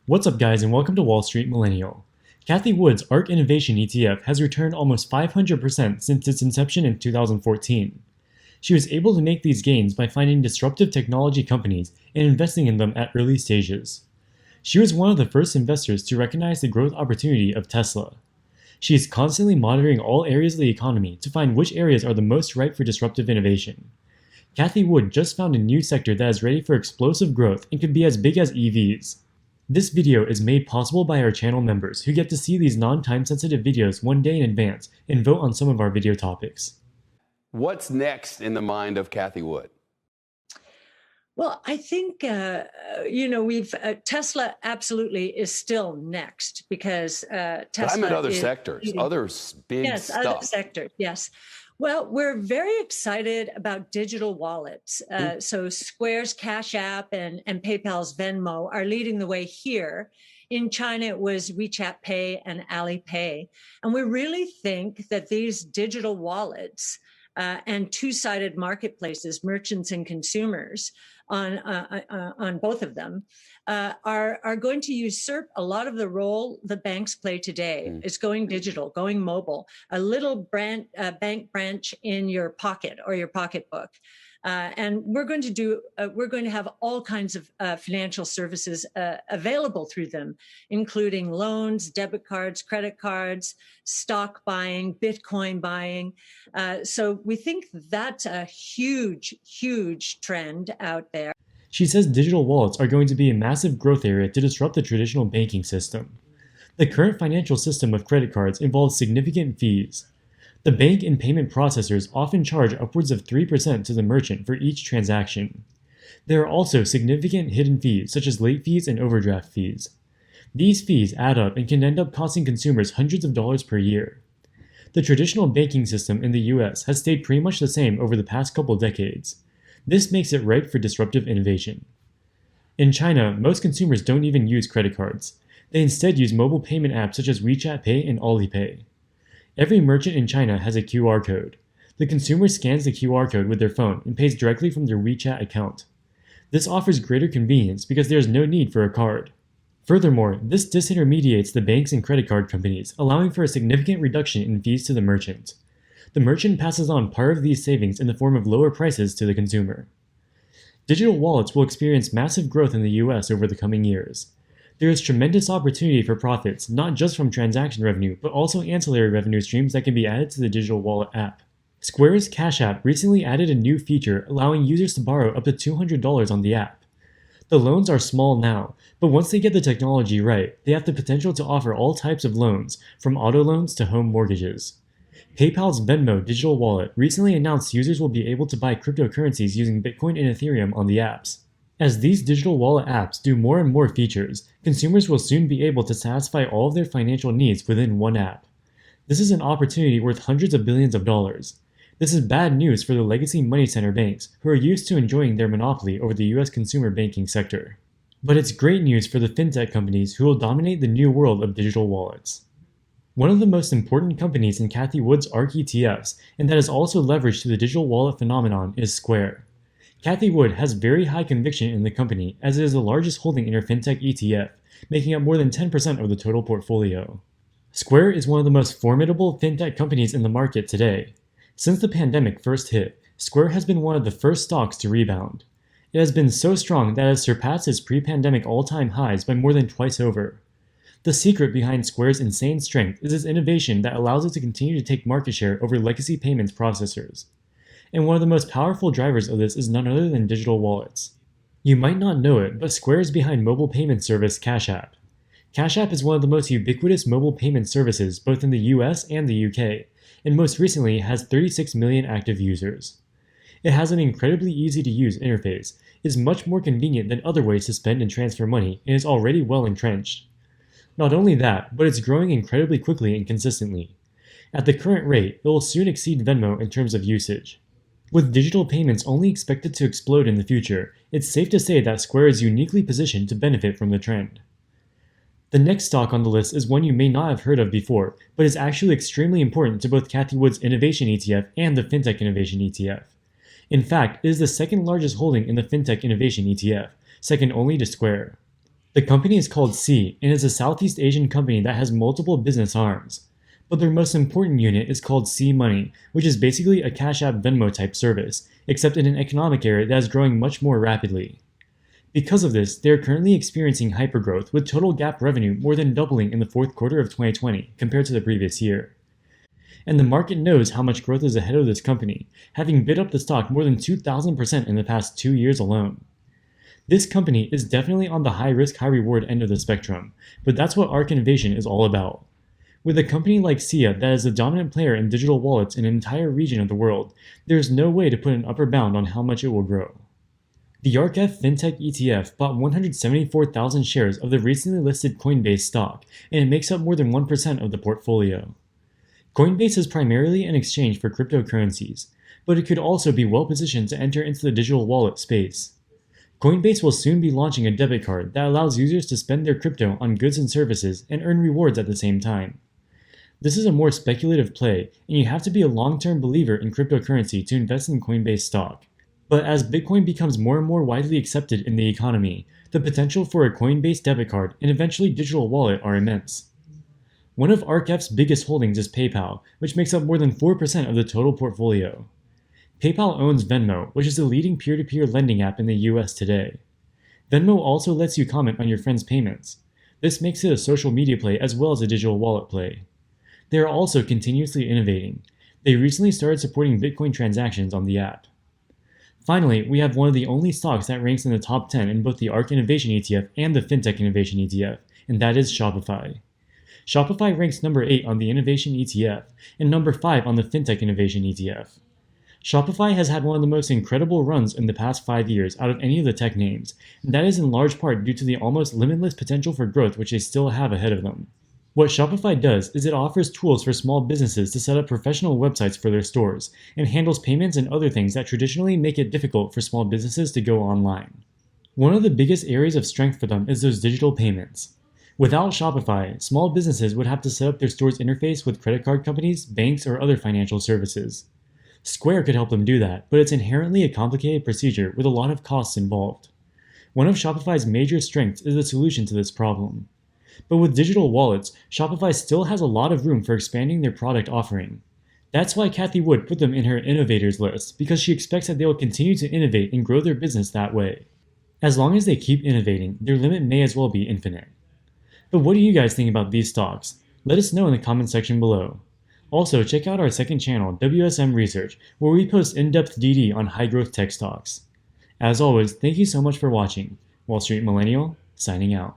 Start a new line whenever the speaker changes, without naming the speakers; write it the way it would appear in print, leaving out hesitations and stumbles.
What's up, guys, and welcome to Wall Street Millennial. Cathie Wood's ARK Innovation ETF has returned almost 500% since its inception in 2014. She was able to make these gains by finding disruptive technology companies and investing in them at early stages. She was one of the first investors to recognize the growth opportunity of Tesla. She is constantly monitoring all areas of the economy to find which areas are the most ripe for disruptive innovation. Cathie Wood just found a new sector that is ready for explosive growth and could be as big as EVs. This video is made possible by our channel members who get to see these non-time sensitive videos one day in advance and vote on some of our video topics.
What's next in the mind of Cathie Wood?
Well, I think, Tesla absolutely is still next because Tesla.
But I'm at other sectors, other big
yes,
stuff.
Other sectors, yes. Well, we're very excited about digital wallets. So Square's Cash App and PayPal's Venmo are leading the way here. In China, it was WeChat Pay and Alipay. And we really think that these digital wallets and two-sided marketplaces, merchants and consumers, on both of them, are going to usurp a lot of the role the banks play today. It's going digital, going mobile, a little bank branch in your pocket or your pocketbook. And we're going to have all kinds of financial services available through them, including loans, debit cards, credit cards, stock buying, Bitcoin buying. So we think that's a huge, huge trend out there.
She says digital wallets are going to be a massive growth area to disrupt the traditional banking system. The current financial system of credit cards involves significant fees. The bank and payment processors often charge upwards of 3% to the merchant for each transaction. There are also significant hidden fees such as late fees and overdraft fees. These fees add up and can end up costing consumers hundreds of dollars per year. The traditional banking system in the US has stayed pretty much the same over the past couple decades. This makes it ripe for disruptive innovation. In China, most consumers don't even use credit cards. They instead use mobile payment apps such as WeChat Pay and Alipay. Every merchant in China has a QR code. The consumer scans the QR code with their phone and pays directly from their WeChat account. This offers greater convenience because there is no need for a card. Furthermore, this disintermediates the banks and credit card companies, allowing for a significant reduction in fees to the merchant. The merchant passes on part of these savings in the form of lower prices to the consumer. Digital wallets will experience massive growth in the US over the coming years. There is tremendous opportunity for profits, not just from transaction revenue, but also ancillary revenue streams that can be added to the digital wallet app. Square's Cash App recently added a new feature allowing users to borrow up to $200 on the app. The loans are small now, but once they get the technology right, they have the potential to offer all types of loans, from auto loans to home mortgages. PayPal's Venmo digital wallet recently announced users will be able to buy cryptocurrencies using Bitcoin and Ethereum on the apps. As these digital wallet apps do more and more features, consumers will soon be able to satisfy all of their financial needs within one app. This is an opportunity worth hundreds of billions of dollars. This is bad news for the legacy money center banks, who are used to enjoying their monopoly over the US consumer banking sector. But it's great news for the fintech companies who will dominate the new world of digital wallets. One of the most important companies in Cathie Wood's ARK ETFs, and that is also leveraged to the digital wallet phenomenon, is Square. Cathie Wood has very high conviction in the company, as it is the largest holding in her fintech ETF, making up more than 10% of the total portfolio. Square is one of the most formidable fintech companies in the market today. Since the pandemic first hit, Square has been one of the first stocks to rebound. It has been so strong that it has surpassed its pre-pandemic all-time highs by more than twice over. The secret behind Square's insane strength is its innovation that allows it to continue to take market share over legacy payments processors. And one of the most powerful drivers of this is none other than digital wallets. You might not know it, but Square is behind mobile payment service Cash App. Cash App is one of the most ubiquitous mobile payment services both in the US and the UK, and most recently has 36 million active users. It has an incredibly easy to use interface, is much more convenient than other ways to spend and transfer money, and is already well entrenched. Not only that, but it's growing incredibly quickly and consistently. At the current rate, it will soon exceed Venmo in terms of usage. With digital payments only expected to explode in the future, it's safe to say that Square is uniquely positioned to benefit from the trend. The next stock on the list is one you may not have heard of before, but is actually extremely important to both Cathie Wood's Innovation ETF and the Fintech Innovation ETF. In fact, it is the second largest holding in the Fintech Innovation ETF, second only to Square. The company is called Sea and is a Southeast Asian company that has multiple business arms. But their most important unit is called Sea Money, which is basically a Cash App Venmo type service, except in an economic area that is growing much more rapidly. Because of this, they are currently experiencing hypergrowth, with total GAAP revenue more than doubling in the fourth quarter of 2020 compared to the previous year. And the market knows how much growth is ahead of this company, having bid up the stock more than 2,000% in the past 2 years alone. This company is definitely on the high risk, high reward end of the spectrum, but that's what ARK Innovation is all about. With a company like SIA that is the dominant player in digital wallets in an entire region of the world, there is no way to put an upper bound on how much it will grow. The ARKF FinTech ETF bought 174,000 shares of the recently listed Coinbase stock, and it makes up more than 1% of the portfolio. Coinbase is primarily an exchange for cryptocurrencies, but it could also be well positioned to enter into the digital wallet space. Coinbase will soon be launching a debit card that allows users to spend their crypto on goods and services and earn rewards at the same time. This is a more speculative play, and you have to be a long-term believer in cryptocurrency to invest in Coinbase stock. But as Bitcoin becomes more and more widely accepted in the economy, the potential for a Coinbase debit card and eventually digital wallet are immense. One of ARKF's biggest holdings is PayPal, which makes up more than 4% of the total portfolio. PayPal owns Venmo, which is the leading peer-to-peer lending app in the US today. Venmo also lets you comment on your friends' payments. This makes it a social media play as well as a digital wallet play. They are also continuously innovating. They recently started supporting Bitcoin transactions on the app. Finally, we have one of the only stocks that ranks in the top 10 in both the ARK Innovation ETF and the FinTech Innovation ETF, and that is Shopify. Shopify ranks number 8 on the Innovation ETF and number 5 on the FinTech Innovation ETF. Shopify has had one of the most incredible runs in the past 5 years out of any of the tech names, and that is in large part due to the almost limitless potential for growth which they still have ahead of them. What Shopify does is it offers tools for small businesses to set up professional websites for their stores, and handles payments and other things that traditionally make it difficult for small businesses to go online. One of the biggest areas of strength for them is those digital payments. Without Shopify, small businesses would have to set up their store's interface with credit card companies, banks, or other financial services. Square could help them do that, but it's inherently a complicated procedure with a lot of costs involved. One of Shopify's major strengths is the solution to this problem. But with digital wallets, Shopify still has a lot of room for expanding their product offering. That's why Cathie Wood put them in her innovators list, because she expects that they will continue to innovate and grow their business that way. As long as they keep innovating, their limit may as well be infinite. But what do you guys think about these stocks? Let us know in the comment section below. Also, check out our second channel, WSM Research, where we post in-depth DD on high-growth tech stocks. As always, thank you so much for watching. Wall Street Millennial, signing out.